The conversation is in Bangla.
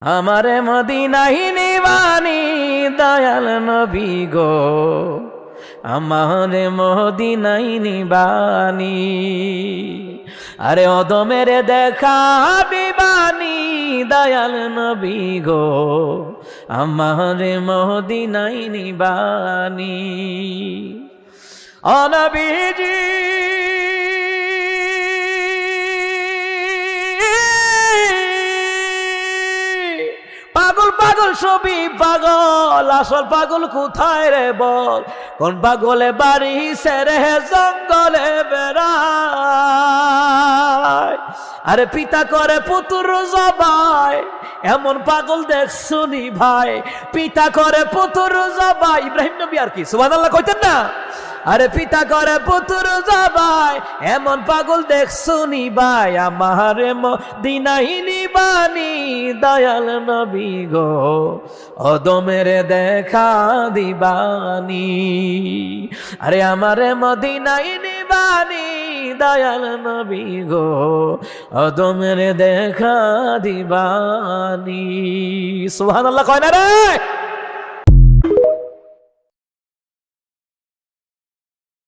আমারে মদিনায় নিবানি দয়াল নবী গো, আমারে মদিনায় নিবানি। আরে অদমের দেখা দিবানি দয়াল নবী গো, আমারে মদিনায় নিবানি। ও নবীজি পাগল পাগল সবই পাগল, আসল পাগল কোথায় রে বল? কোন পাগলে বাড়ি সেরে জঙ্গলে বেড়ায়? আরে পিতা করে পুতুর জবাই, এমন পাগল দেখছুনি ভাই? পিতা করে পুতুর জবাই, ইব্রাহিম নবী আর কি সুবহানাল্লাহ কইতেন না? আরে পিতা করে পুতুর জবাই, এমন পাগল দেখছুনি ভাই? আমারে মদিনায় নিবানি দয়াল নবী গো, অদমের দেখা দিবানি। আরে আমারে মদিনায় নিবানি দয়াল নবী গো, অদমের দেখা দিবানি। সুবহানাল্লাহ কয় না রে?